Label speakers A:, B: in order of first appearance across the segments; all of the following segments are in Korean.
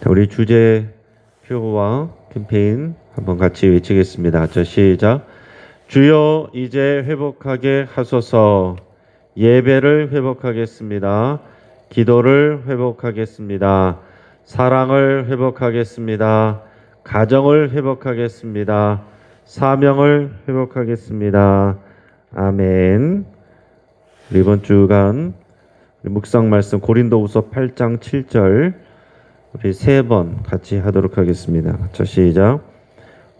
A: 자, 우리 주제 표와 캠페인 한번 같이 외치겠습니다. 자, 시작. 주여 이제 회복하게 하소서. 예배를 회복하겠습니다. 기도를 회복하겠습니다. 사랑을 회복하겠습니다. 가정을 회복하겠습니다. 사명을 회복하겠습니다. 아멘. 이번 주간 묵상 말씀 고린도후서 8장 7절 우리 3번 같이 하도록 하겠습니다. 자, 시작.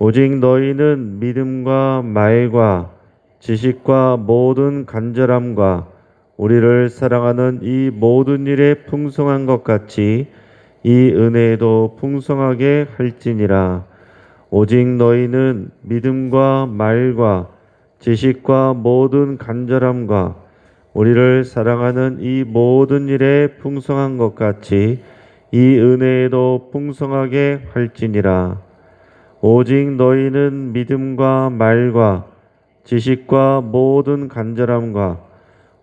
A: 오직 너희는 믿음과 말과 지식과 모든 간절함과 우리를 사랑하는 이 모든 일에 풍성한 것 같이 이 은혜에도 풍성하게 할지니라. 오직 너희는 믿음과 말과 지식과 모든 간절함과 우리를 사랑하는 이 모든 일에 풍성한 것 같이 이 은혜에도 풍성하게 할지니라. 오직 너희는 믿음과 말과 지식과 모든 간절함과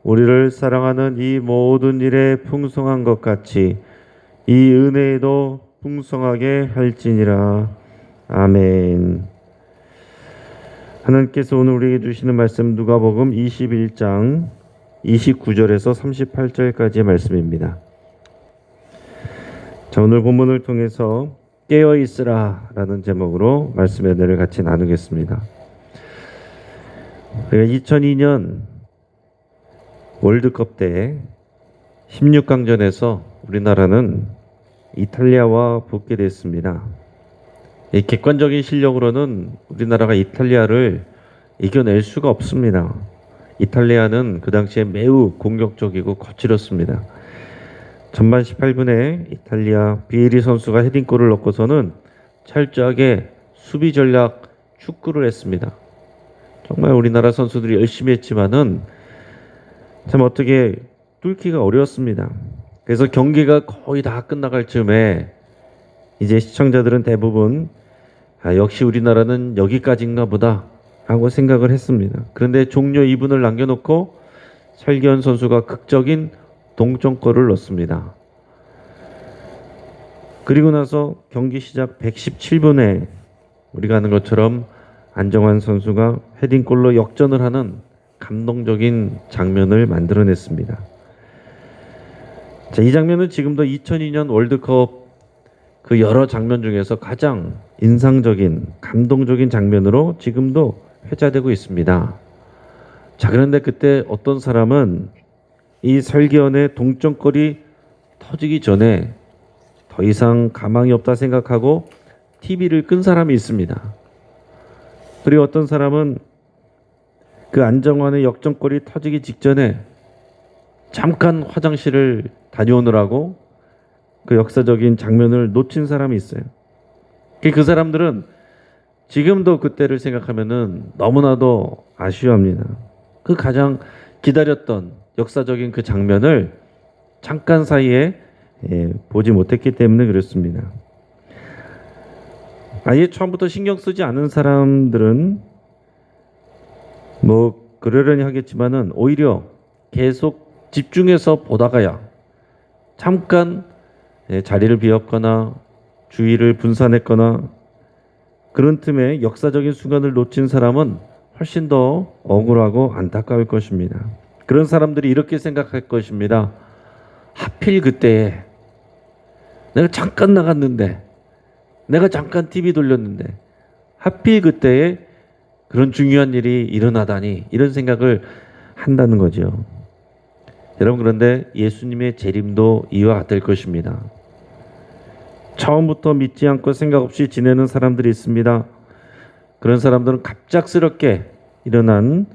A: 우리를 사랑하는 이 모든 일에 풍성한 것 같이 이 은혜에도 풍성하게 할지니라. 아멘. 하나님께서 오늘 우리에게 주시는 말씀 누가복음 21장 29절에서 38절까지의 말씀입니다. 자, 오늘 본문을 통해서 깨어있으라 라는 제목으로 말씀의 은혜를 같이 나누겠습니다. 2002년 월드컵 때 16강전에서 우리나라는 이탈리아와 붙게 됐습니다. 이 객관적인 실력으로는 우리나라가 이탈리아를 이겨낼 수가 없습니다. 이탈리아는 그 당시에 매우 공격적이고 거칠었습니다. 전반 18분에 이탈리아 비에리 선수가 헤딩골을 넣고서는 철저하게 수비 전략 축구를 했습니다. 정말 우리나라 선수들이 열심히 했지만은 참 어떻게 뚫기가 어려웠습니다. 그래서 경기가 거의 다 끝나갈 즈음에 이제 시청자들은 대부분 역시 우리나라는 여기까지인가 보다 하고 생각을 했습니다. 그런데 종료 2분을 남겨놓고 설기현 선수가 극적인 동점골을 넣습니다. 그리고 나서 경기 시작 117분에 우리가 아는 것처럼 안정환 선수가 헤딩골로 역전을 하는 감동적인 장면을 만들어냈습니다. 자, 이 장면은 지금도 2002년 월드컵 그 여러 장면 중에서 가장 인상적인 감동적인 장면으로 지금도 회자되고 있습니다. 자, 그런데 그때 어떤 사람은 이 설기현의 동점골이 터지기 전에 더 이상 가망이 없다 생각하고 TV를 끈 사람이 있습니다. 그리고 어떤 사람은 그 안정환의 역전골이 터지기 직전에 잠깐 화장실을 다녀오느라고 그 역사적인 장면을 놓친 사람이 있어요. 그 사람들은 지금도 그때를 생각하면은 너무나도 아쉬워합니다. 그 가장 기다렸던 역사적인 그 장면을 잠깐 사이에 보지 못했기 때문에 그렇습니다. 아예 처음부터 신경 쓰지 않은 사람들은 뭐 그러려니 하겠지만은 오히려 계속 집중해서 보다가야 잠깐 자리를 비웠거나 주의를 분산했거나 그런 틈에 역사적인 순간을 놓친 사람은 훨씬 더 억울하고 안타까울 것입니다. 그런 사람들이 이렇게 생각할 것입니다. 하필 그때에 내가 잠깐 나갔는데, 내가 잠깐 TV 돌렸는데 하필 그때에 그런 중요한 일이 일어나다니, 이런 생각을 한다는 거죠. 여러분, 그런데 예수님의 재림도 이와 같을 것입니다. 처음부터 믿지 않고 생각 없이 지내는 사람들이 있습니다. 그런 사람들은 갑작스럽게 일어난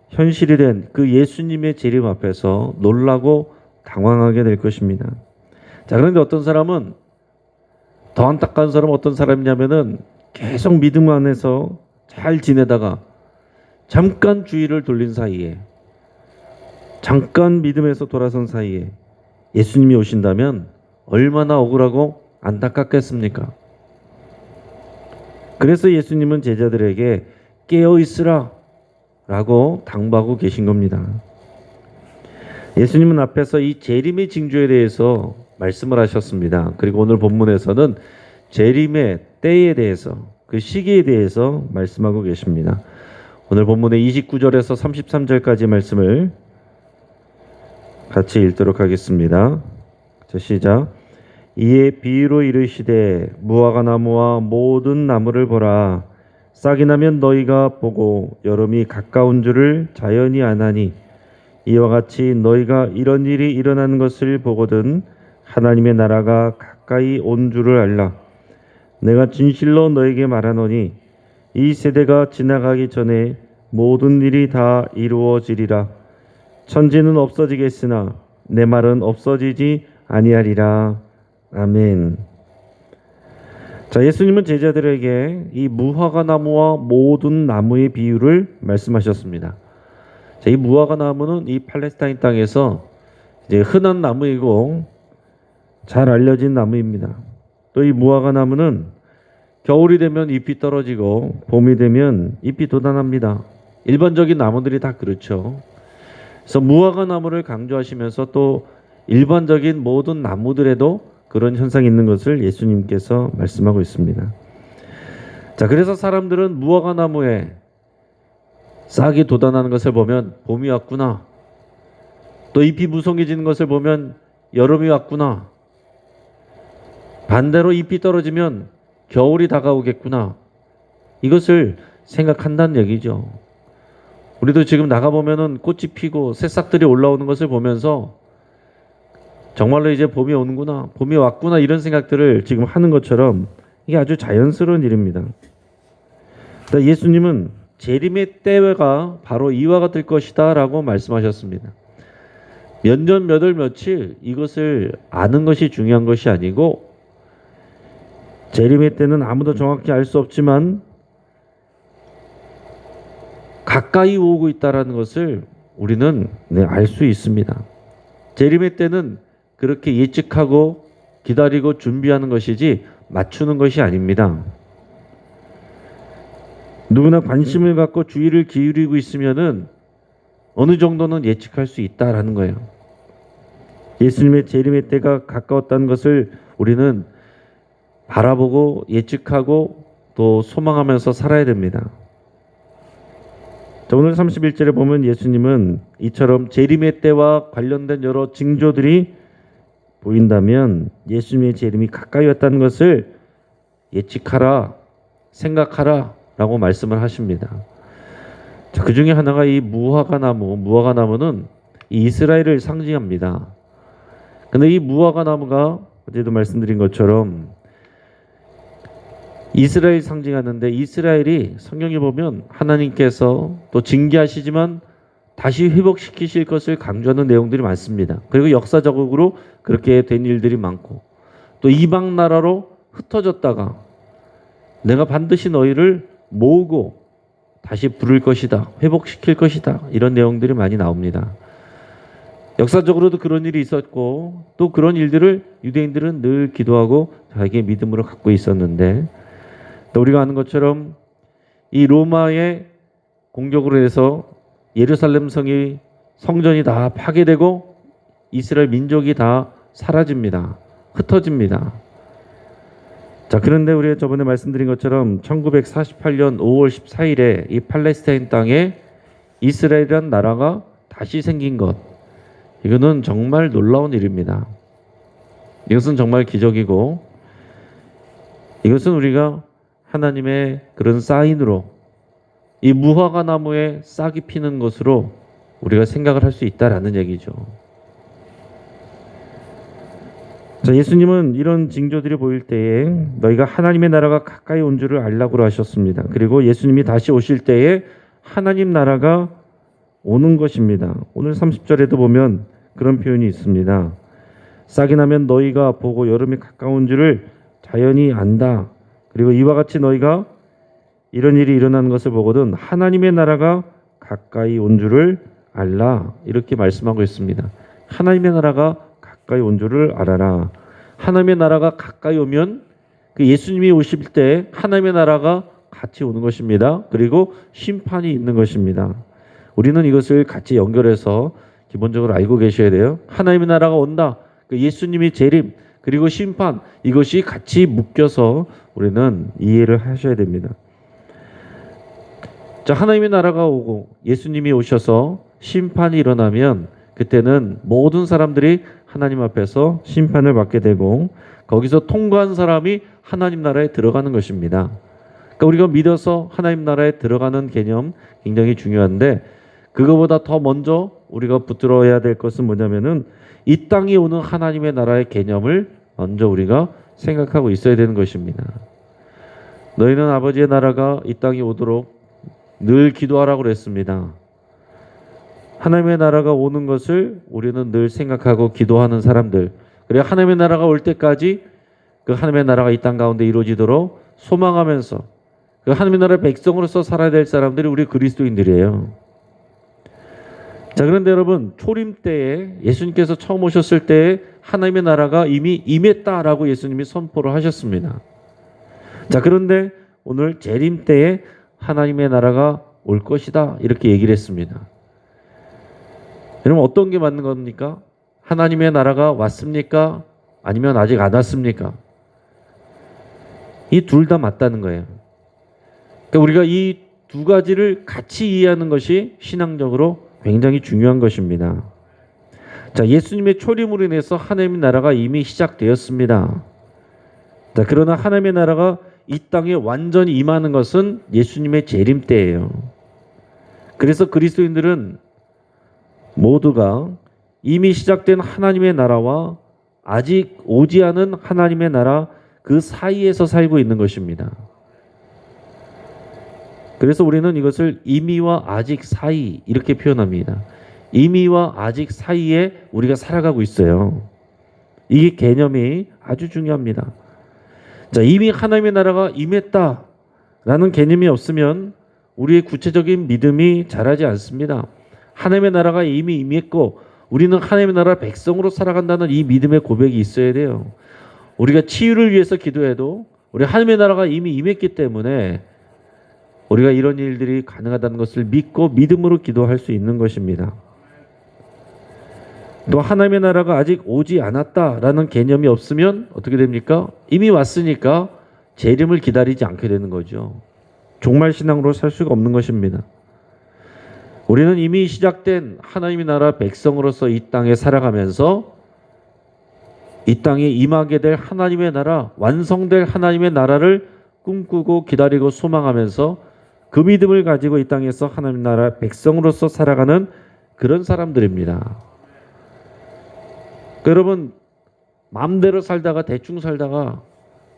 A: 현실이 된 그 예수님의 재림 앞에서 놀라고 당황하게 될 것입니다. 자, 그런데 어떤 사람은, 더 안타까운 사람은 어떤 사람이냐면은 계속 믿음 안에서 잘 지내다가 잠깐 주의를 돌린 사이에, 잠깐 믿음에서 돌아선 사이에 예수님이 오신다면 얼마나 억울하고 안타깝겠습니까? 그래서 예수님은 제자들에게 깨어있으라 라고 당부하고 계신 겁니다. 예수님은 앞에서 이 재림의 징조에 대해서 말씀을 하셨습니다. 그리고 오늘 본문에서는 재림의 때에 대해서, 그 시기에 대해서 말씀하고 계십니다. 오늘 본문의 29절에서 33절까지 말씀을 같이 읽도록 하겠습니다. 자, 시작. 이에 비유로 이르시되 무화과 나무와 모든 나무를 보라. 싹이 나면 너희가 보고 여름이 가까운 줄을 자연히 아나니 이와 같이 너희가 이런 일이 일어나는 것을 보거든 하나님의 나라가 가까이 온 줄을 알라. 내가 진실로 너에게 말하노니 이 세대가 지나가기 전에 모든 일이 다 이루어지리라. 천지는 없어지겠으나 내 말은 없어지지 아니하리라. 아멘. 자, 예수님은 제자들에게 이 무화과 나무와 모든 나무의 비유를 말씀하셨습니다. 자, 이 무화과 나무는 이 팔레스타인 땅에서 이제 흔한 나무이고 잘 알려진 나무입니다. 또 이 무화과 나무는 겨울이 되면 잎이 떨어지고 봄이 되면 잎이 돋아납니다. 일반적인 나무들이 다 그렇죠. 그래서 무화과 나무를 강조하시면서 또 일반적인 모든 나무들에도 그런 현상이 있는 것을 예수님께서 말씀하고 있습니다. 자, 그래서 사람들은 무화과 나무에 싹이 돋아나는 것을 보면 봄이 왔구나. 또 잎이 무성해지는 것을 보면 여름이 왔구나. 반대로 잎이 떨어지면 겨울이 다가오겠구나. 이것을 생각한다는 얘기죠. 우리도 지금 나가보면은 꽃이 피고 새싹들이 올라오는 것을 보면서 정말로 이제 봄이 오는구나, 봄이 왔구나, 이런 생각들을 지금 하는 것처럼 이게 아주 자연스러운 일입니다. 예수님은 재림의 때가 바로 이와 같을 것이다 라고 말씀하셨습니다. 몇 년, 몇 월, 며칠 이것을 아는 것이 중요한 것이 아니고 재림의 때는 아무도 정확히 알 수 없지만 가까이 오고 있다는 것을 우리는 알 수 있습니다. 재림의 때는 그렇게 예측하고 기다리고 준비하는 것이지 맞추는 것이 아닙니다. 누구나 관심을 갖고 주의를 기울이고 있으면은 어느 정도는 예측할 수 있다라는 거예요. 예수님의 재림의 때가 가까웠다는 것을 우리는 바라보고 예측하고 또 소망하면서 살아야 됩니다. 자, 오늘 31절에 보면 예수님은 이처럼 재림의 때와 관련된 여러 징조들이 보인다면 예수님의 재림이 가까이 왔다는 것을 예측하라, 생각하라 라고 말씀을 하십니다. 자, 그 중에 하나가 이 무화과 나무는 이 이스라엘을 상징합니다. 근데 이 무화과 나무가 어제도 말씀드린 것처럼 이스라엘 상징하는데, 이스라엘이 성경에 보면 하나님께서 또 징계하시지만 다시 회복시키실 것을 강조하는 내용들이 많습니다. 그리고 역사적으로 그렇게 된 일들이 많고, 또 이방 나라로 흩어졌다가 내가 반드시 너희를 모으고 다시 부를 것이다, 회복시킬 것이다, 이런 내용들이 많이 나옵니다. 역사적으로도 그런 일이 있었고 또 그런 일들을 유대인들은 늘 기도하고 자기의 믿음으로 갖고 있었는데, 또 우리가 아는 것처럼 이 로마의 공격으로 해서 예루살렘 성전이 다 파괴되고 이스라엘 민족이 다 사라집니다. 흩어집니다. 자, 그런데 우리가 저번에 말씀드린 것처럼 1948년 5월 14일에 이 팔레스타인 땅에 이스라엘이라는 나라가 다시 생긴 것, 이거는 정말 놀라운 일입니다. 이것은 정말 기적이고, 이것은 우리가 하나님의 그런 사인으로, 이 무화과 나무에 싹이 피는 것으로 우리가 생각을 할 수 있다라는 얘기죠. 자, 예수님은 이런 징조들이 보일 때에 너희가 하나님의 나라가 가까이 온 줄을 알라고 하셨습니다. 그리고 예수님이 다시 오실 때에 하나님 나라가 오는 것입니다. 오늘 30절에도 보면 그런 표현이 있습니다. 싹이 나면 너희가 보고 여름이 가까운 줄을 자연히 안다. 그리고 이와 같이 너희가 이런 일이 일어나는 것을 보거든 하나님의 나라가 가까이 온 줄을 알라. 이렇게 말씀하고 있습니다. 하나님의 나라가 가까이 온 줄을 알아라. 하나님의 나라가 가까이 오면 그 예수님이 오실 때 하나님의 나라가 같이 오는 것입니다. 그리고 심판이 있는 것입니다. 우리는 이것을 같이 연결해서 기본적으로 알고 계셔야 돼요. 하나님의 나라가 온다. 그 예수님의 재림 그리고 심판 이것이 같이 묶여서 우리는 이해를 하셔야 됩니다. 자, 하나님의 나라가 오고 예수님이 오셔서 심판이 일어나면 그때는 모든 사람들이 하나님 앞에서 심판을 받게 되고 거기서 통과한 사람이 하나님 나라에 들어가는 것입니다. 그러니까 우리가 믿어서 하나님 나라에 들어가는 개념 굉장히 중요한데 그거보다 더 먼저 우리가 붙들어야 될 것은 뭐냐면은 이 땅에 오는 하나님의 나라의 개념을 먼저 우리가 생각하고 있어야 되는 것입니다. 너희는 아버지의 나라가 이 땅에 오도록 늘 기도하라고 그랬습니다. 하나님의 나라가 오는 것을 우리는 늘 생각하고 기도하는 사람들. 그래 하나님의 나라가 올 때까지 그 하나님의 나라가 이 땅 가운데 이루어지도록 소망하면서 그 하나님의 나라의 백성으로서 살아야 될 사람들이 우리 그리스도인들이에요. 자, 그런데 여러분 초림 때에 예수님께서 처음 오셨을 때에 하나님의 나라가 이미 임했다라고 예수님이 선포를 하셨습니다. 자, 그런데 오늘 재림 때에 하나님의 나라가 올 것이다 이렇게 얘기를 했습니다. 여러분 어떤 게 맞는 겁니까? 하나님의 나라가 왔습니까? 아니면 아직 안 왔습니까? 이 둘 다 맞다는 거예요. 그러니까 우리가 이 두 가지를 같이 이해하는 것이 신앙적으로 굉장히 중요한 것입니다. 자, 예수님의 초림으로 인해서 하나님의 나라가 이미 시작되었습니다. 자, 그러나 하나님의 나라가 이 땅에 완전히 임하는 것은 예수님의 재림 때예요. 그래서 그리스도인들은 모두가 이미 시작된 하나님의 나라와 아직 오지 않은 하나님의 나라 그 사이에서 살고 있는 것입니다. 그래서 우리는 이것을 이미와 아직 사이 이렇게 표현합니다. 이미와 아직 사이에 우리가 살아가고 있어요. 이 개념이 아주 중요합니다. 자, 이미 하나님의 나라가 임했다라는 개념이 없으면 우리의 구체적인 믿음이 자라지 않습니다. 하나님의 나라가 이미 임했고 우리는 하나님의 나라 백성으로 살아간다는 이 믿음의 고백이 있어야 돼요. 우리가 치유를 위해서 기도해도 우리 하나님의 나라가 이미 임했기 때문에 우리가 이런 일들이 가능하다는 것을 믿고 믿음으로 기도할 수 있는 것입니다. 또 하나님의 나라가 아직 오지 않았다라는 개념이 없으면 어떻게 됩니까? 이미 왔으니까 재림을 기다리지 않게 되는 거죠. 종말 신앙으로 살 수가 없는 것입니다. 우리는 이미 시작된 하나님의 나라 백성으로서 이 땅에 살아가면서 이 땅에 임하게 될 하나님의 나라, 완성될 하나님의 나라를 꿈꾸고 기다리고 소망하면서 그 믿음을 가지고 이 땅에서 하나님 나라 백성으로서 살아가는 그런 사람들입니다. 여러분 마음대로 살다가 대충 살다가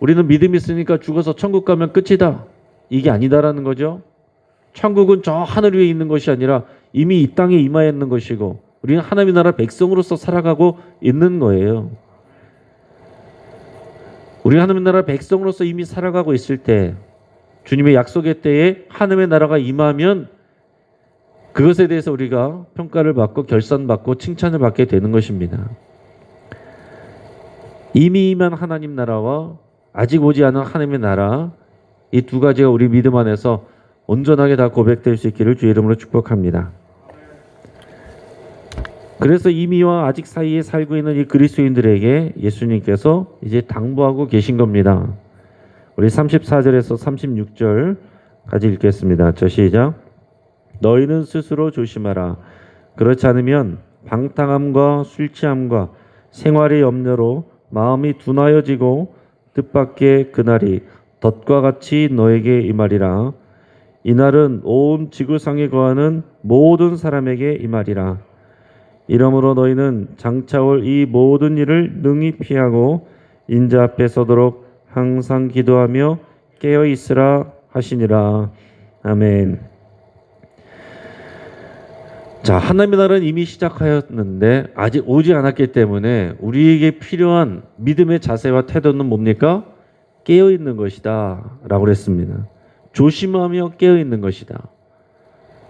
A: 우리는 믿음이 있으니까 죽어서 천국 가면 끝이다. 이게 아니다라는 거죠. 천국은 저 하늘 위에 있는 것이 아니라 이미 이 땅에 임하여 있는 것이고 우리는 하나님의 나라 백성으로서 살아가고 있는 거예요. 우리 하나님의 나라 백성으로서 이미 살아가고 있을 때 주님의 약속의 때에 하나님의 나라가 임하면 그것에 대해서 우리가 평가를 받고 결산받고 칭찬을 받게 되는 것입니다. 이미 임한 하나님 나라와 아직 오지 않은 하나님의 나라 이 두 가지가 우리 믿음 안에서 온전하게 다 고백될 수 있기를 주의 이름으로 축복합니다. 그래서 이미와 아직 사이에 살고 있는 이 그리스도인들에게 예수님께서 이제 당부하고 계신 겁니다. 우리 34절에서 36절까지 읽겠습니다. 저 시작. 너희는 스스로 조심하라. 그렇지 않으면 방탕함과 술 취함과 생활의 염려로 마음이 둔하여지고 뜻밖의 그날이 덫과 같이 너에게 임하리라. 이날은 온 지구상에 거하는 모든 사람에게 임하리라. 이러므로 너희는 장차 올 이 모든 일을 능히 피하고 인자 앞에 서도록 항상 기도하며 깨어 있으라 하시니라. 아멘. 자, 하나님의 나라는 이미 시작하였는데 아직 오지 않았기 때문에 우리에게 필요한 믿음의 자세와 태도는 뭡니까? 깨어 있는 것이다 라고 그랬습니다. 조심하며 깨어 있는 것이다.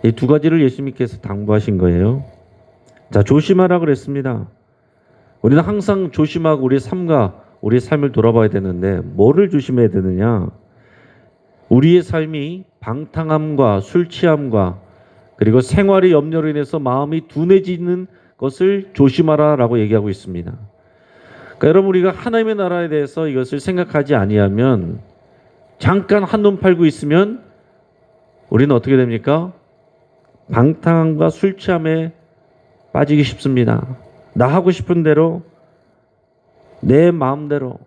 A: 이 두 가지를 예수님께서 당부하신 거예요. 자, 조심하라 그랬습니다. 우리는 항상 조심하고 우리 삶과 우리의 삶을 돌아봐야 되는데 뭐를 조심해야 되느냐? 우리의 삶이 방탕함과 술 취함과 그리고 생활의 염려로 인해서 마음이 둔해지는 것을 조심하라라고 얘기하고 있습니다. 그러니까 여러분, 우리가 하나님의 나라에 대해서 이것을 생각하지 아니하면, 잠깐 한눈 팔고 있으면 우리는 어떻게 됩니까? 방탕함과 술 취함에 빠지기 쉽습니다. 나 하고 싶은 대로, 내 마음대로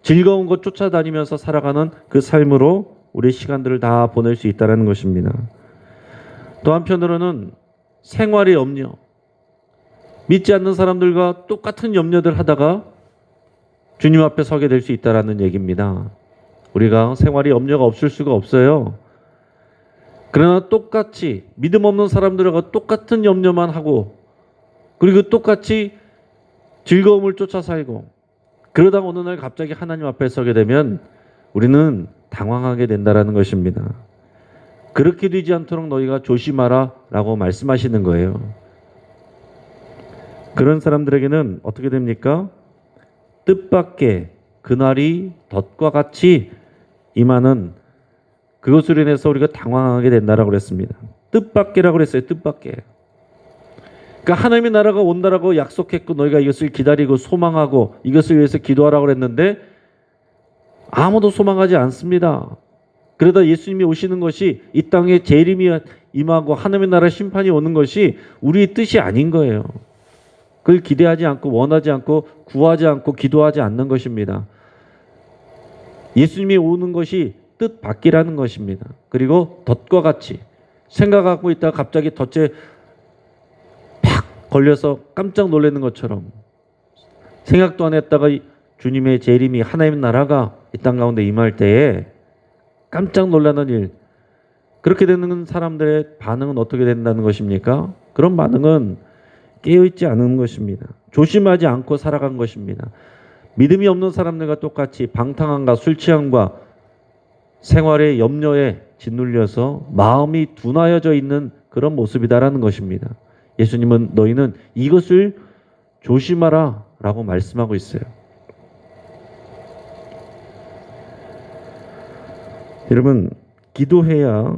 A: 즐거운 것 쫓아다니면서 살아가는 그 삶으로 우리 시간들을 다 보낼 수 있다는 것입니다. 또 한편으로는 생활의 염려, 믿지 않는 사람들과 똑같은 염려들 하다가 주님 앞에 서게 될 수 있다는 얘기입니다. 우리가 생활의 염려가 없을 수가 없어요. 그러나 똑같이 믿음 없는 사람들과 똑같은 염려만 하고, 그리고 똑같이 즐거움을 쫓아 살고, 그러다 어느 날 갑자기 하나님 앞에 서게 되면 우리는 당황하게 된다는 것입니다. 그렇게 되지 않도록 너희가 조심하라 라고 말씀하시는 거예요. 그런 사람들에게는 어떻게 됩니까? 뜻밖의 그날이 덫과 같이 임하는, 그것으로 인해서 우리가 당황하게 된다라고 그랬습니다. 뜻밖이라고 그랬어요. 뜻밖에. 그러니까 하나님의 나라가 온다라고 약속했고 너희가 이것을 기다리고 소망하고 이것을 위해서 기도하라고 그랬는데 아무도 소망하지 않습니다. 그러다 예수님이 오시는 것이, 이 땅에 재림이 임하고 하나님의 나라 심판이 오는 것이 우리의 뜻이 아닌 거예요. 그걸 기대하지 않고 원하지 않고 구하지 않고 기도하지 않는 것입니다. 예수님이 오는 것이 뜻밖이라는 것입니다. 그리고 덫과 같이 생각하고 있다가 갑자기 덫에 팍 걸려서 깜짝 놀라는 것처럼, 생각도 안 했다가 주님의 재림이, 하나님의 나라가 이 땅 가운데 임할 때에 깜짝 놀라는 일, 그렇게 되는 사람들의 반응은 어떻게 된다는 것입니까? 그런 반응은 깨어있지 않은 것입니다. 조심하지 않고 살아간 것입니다. 믿음이 없는 사람들과 똑같이 방탕함과 술 취함과 생활의 염려에 짓눌려서 마음이 둔하여져 있는 그런 모습이다라는 것입니다. 예수님은 너희는 이것을 조심하라 라고 말씀하고 있어요. 여러분, 기도해야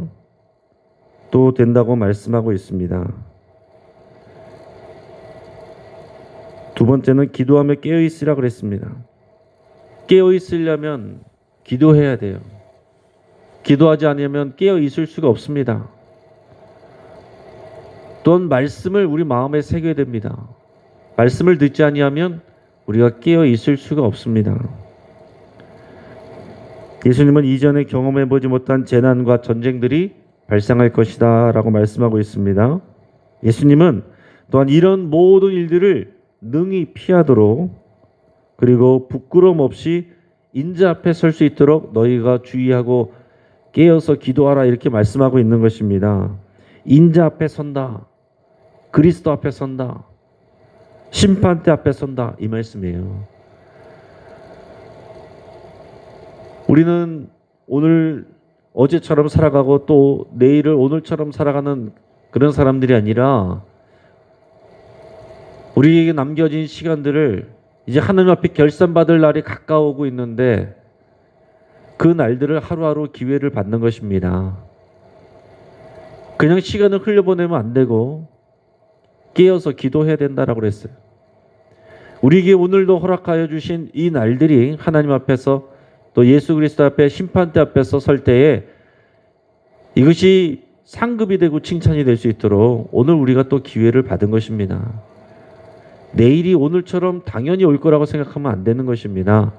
A: 또 된다고 말씀하고 있습니다. 두 번째는 기도하며 깨어있으라 그랬습니다. 깨어있으려면 기도해야 돼요. 기도하지 않으면 깨어있을 수가 없습니다. 또한 말씀을 우리 마음에 새겨야 됩니다. 말씀을 듣지 아니하면 우리가 깨어있을 수가 없습니다. 예수님은 이전에 경험해보지 못한 재난과 전쟁들이 발생할 것이다 라고 말씀하고 있습니다. 예수님은 또한 이런 모든 일들을 능히 피하도록, 그리고 부끄러움 없이 인자 앞에 설 수 있도록 너희가 주의하고 깨어서 기도하라 이렇게 말씀하고 있는 것입니다. 인자 앞에 선다, 그리스도 앞에 선다, 심판대 앞에 선다, 이 말씀이에요. 우리는 오늘 어제처럼 살아가고 또 내일을 오늘처럼 살아가는 그런 사람들이 아니라, 우리에게 남겨진 시간들을 이제 하나님 앞에 결산받을 날이 가까워오고 있는데 그 날들을 하루하루 기회를 받는 것입니다. 그냥 시간을 흘려보내면 안 되고 깨어서 기도해야 된다라고 그랬어요. 우리에게 오늘도 허락하여 주신 이 날들이 하나님 앞에서, 또 예수 그리스도 앞에 심판대 앞에서 설 때에 이것이 상급이 되고 칭찬이 될 수 있도록 오늘 우리가 또 기회를 받은 것입니다. 내일이 오늘처럼 당연히 올 거라고 생각하면 안 되는 것입니다.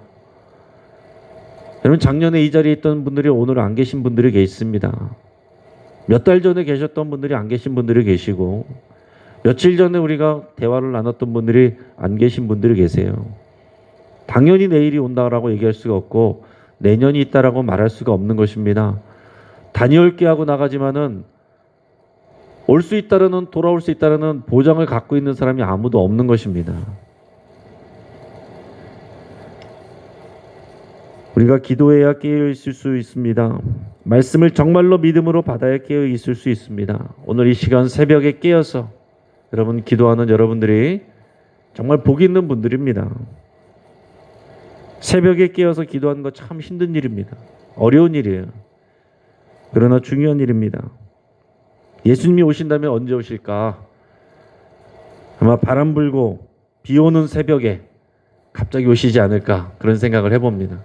A: 여러분, 작년에 이 자리에 있던 분들이 오늘 안 계신 분들이 계십니다. 몇 달 전에 계셨던 분들이 안 계신 분들이 계시고, 며칠 전에 우리가 대화를 나눴던 분들이 안 계신 분들이 계세요. 당연히 내일이 온다라고 얘기할 수가 없고 내년이 있다라고 말할 수가 없는 것입니다. 다녀올게 하고 나가지만은 올 수 있다라는, 돌아올 수 있다라는 보장을 갖고 있는 사람이 아무도 없는 것입니다. 우리가 기도해야 깨어 있을 수 있습니다. 말씀을 정말로 믿음으로 받아야 깨어 있을 수 있습니다. 오늘 이 시간 새벽에 깨어서 여러분 기도하는 여러분들이 정말 복 있는 분들입니다. 새벽에 깨어서 기도하는 거 참 힘든 일입니다. 어려운 일이에요. 그러나 중요한 일입니다. 예수님이 오신다면 언제 오실까? 아마 바람 불고 비 오는 새벽에, 갑자기 오시지 않을까 그런 생각을 해봅니다.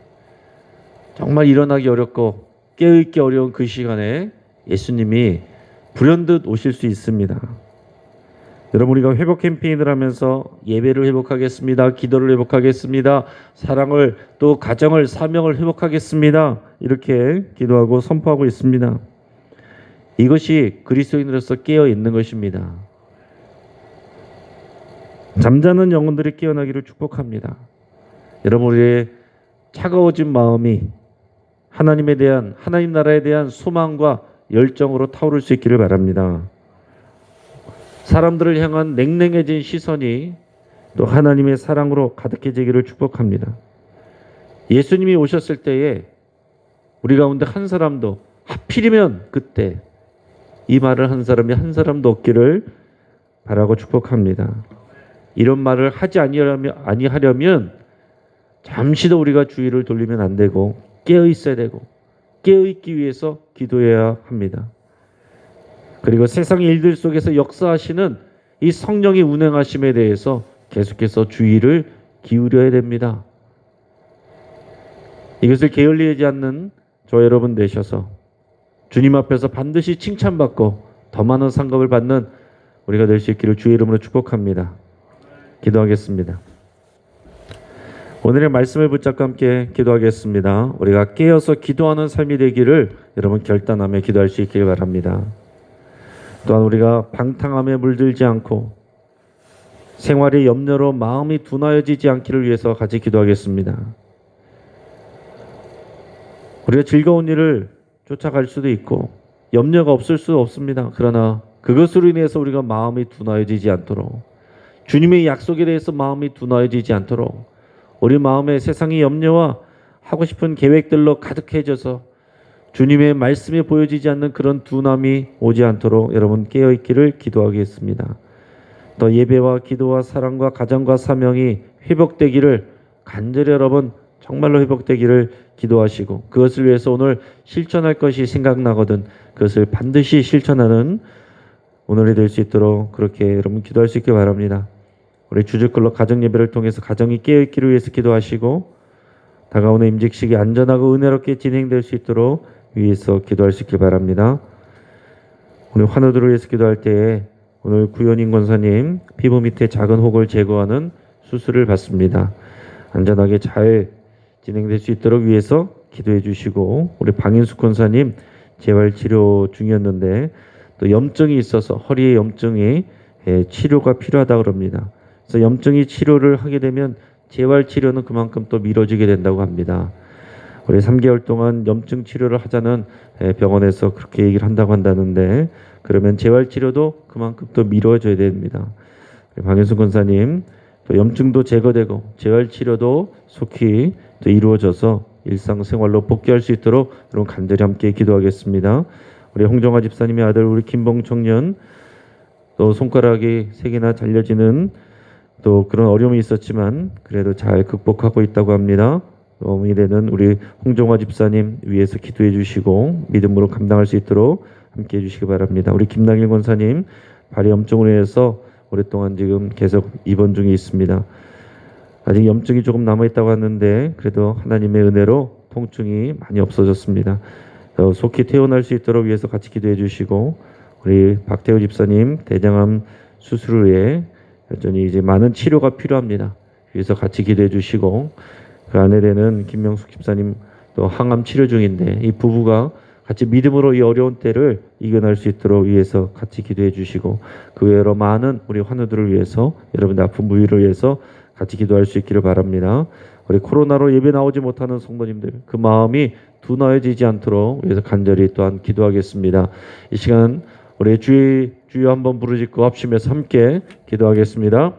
A: 정말 일어나기 어렵고 깨어있기 어려운 그 시간에 예수님이 불현듯 오실 수 있습니다. 여러분, 우리가 회복 캠페인을 하면서 예배를 회복하겠습니다, 기도를 회복하겠습니다, 사랑을 또 가정을 사명을 회복하겠습니다, 이렇게 기도하고 선포하고 있습니다. 이것이 그리스도인으로서 깨어 있는 것입니다. 잠자는 영혼들이 깨어나기를 축복합니다. 여러분, 우리의 차가워진 마음이 하나님에 대한, 하나님 나라에 대한 소망과 열정으로 타오를 수 있기를 바랍니다. 사람들을 향한 냉랭해진 시선이 또 하나님의 사랑으로 가득해지기를 축복합니다. 예수님이 오셨을 때에 우리 가운데 한 사람도, 하필이면 그때 이 말을 한 사람이 한 사람도 없기를 바라고 축복합니다. 이런 말을 하지 아니하려면 잠시도 우리가 주의를 돌리면 안 되고 깨어 있어야 되고 깨어 있기 위해서 기도해야 합니다. 그리고 세상 일들 속에서 역사하시는 이 성령의 운행하심에 대해서 계속해서 주의를 기울여야 됩니다. 이것을 게을리하지 않는 저 여러분 되셔서 주님 앞에서 반드시 칭찬받고 더 많은 상급을 받는 우리가 될 수 있기를 주의 이름으로 축복합니다. 기도하겠습니다. 오늘의 말씀을 붙잡고 함께 기도하겠습니다. 우리가 깨어서 기도하는 삶이 되기를 여러분 결단하며 기도할 수 있기를 바랍니다. 또한 우리가 방탕함에 물들지 않고 생활의 염려로 마음이 둔하여지지 않기를 위해서 같이 기도하겠습니다. 우리가 즐거운 일을 쫓아갈 수도 있고 염려가 없을 수 없습니다. 그러나 그것으로 인해서 우리가 마음이 둔하여지지 않도록, 주님의 약속에 대해서 마음이 둔하여지지 않도록, 우리 마음에 세상의 염려와 하고 싶은 계획들로 가득해져서 주님의 말씀이 보여지지 않는 그런 둔함이 오지 않도록 여러분 깨어있기를 기도하겠습니다. 또 예배와 기도와 사랑과 가정과 사명이 회복되기를 간절히 여러분 정말로 회복되기를 기도하시고, 그것을 위해서 오늘 실천할 것이 생각나거든 그것을 반드시 실천하는 오늘이 될 수 있도록 그렇게 여러분 기도할 수 있길 바랍니다. 우리 주주클럽 가정 예배를 통해서 가정이 깨어있기를 위해서 기도하시고, 다가오는 임직식이 안전하고 은혜롭게 진행될 수 있도록 위해서 기도할 수 있길 바랍니다. 오늘 환우들을 위해서 기도할 때에 오늘 구현인 권사님 피부 밑에 작은 혹을 제거하는 수술을 받습니다. 안전하게 잘 진행될 수 있도록 위해서 기도해 주시고, 우리 방인숙 권사님 재활치료 중이었는데 또 염증이 있어서 허리에 염증이 치료가 필요하다고 합니다. 그래서 염증이 치료를 하게 되면 재활치료는 그만큼 또 미뤄지게 된다고 합니다. 우리 3개월 동안 염증 치료를 하자는 병원에서 그렇게 얘기를 한다는데 그러면 재활치료도 그만큼 또 미뤄져야 됩니다. 방현순 권사님 또 염증도 제거되고 재활치료도 속히 또 이루어져서 일상생활로 복귀할 수 있도록 여러분 간절히 함께 기도하겠습니다. 우리 홍정화 집사님의 아들 우리 김봉 청년 또 손가락이 3개나 잘려지는 또 그런 어려움이 있었지만 그래도 잘 극복하고 있다고 합니다. 도움이 되는 우리 홍정화 집사님 위해서 기도해 주시고 믿음으로 감당할 수 있도록 함께 해 주시기 바랍니다. 우리 김남일 권사님 발의 염증으로 인해서 오랫동안 지금 계속 입원 중에 있습니다. 아직 염증이 조금 남아있다고 하는데 그래도 하나님의 은혜로 통증이 많이 없어졌습니다. 속히 퇴원할 수 있도록 위해서 같이 기도해 주시고, 우리 박태우 집사님 대장암 수술 후에 여전히 이제 많은 치료가 필요합니다. 위해서 같이 기도해 주시고, 그 아내되는 김명숙 집사님 또 항암 치료 중인데 이 부부가 같이 믿음으로 이 어려운 때를 이겨낼 수 있도록 위해서 같이 기도해 주시고, 그 외로 많은 우리 환우들을 위해서 여러분들 아픈 부위를 위해서 같이 기도할 수 있기를 바랍니다. 우리 코로나로 예배 나오지 못하는 성도님들 그 마음이 둔하여지지 않도록 위해서 간절히 또한 기도하겠습니다. 이 시간 우리 주여 한번 부르짖고 합심해서 함께 기도하겠습니다.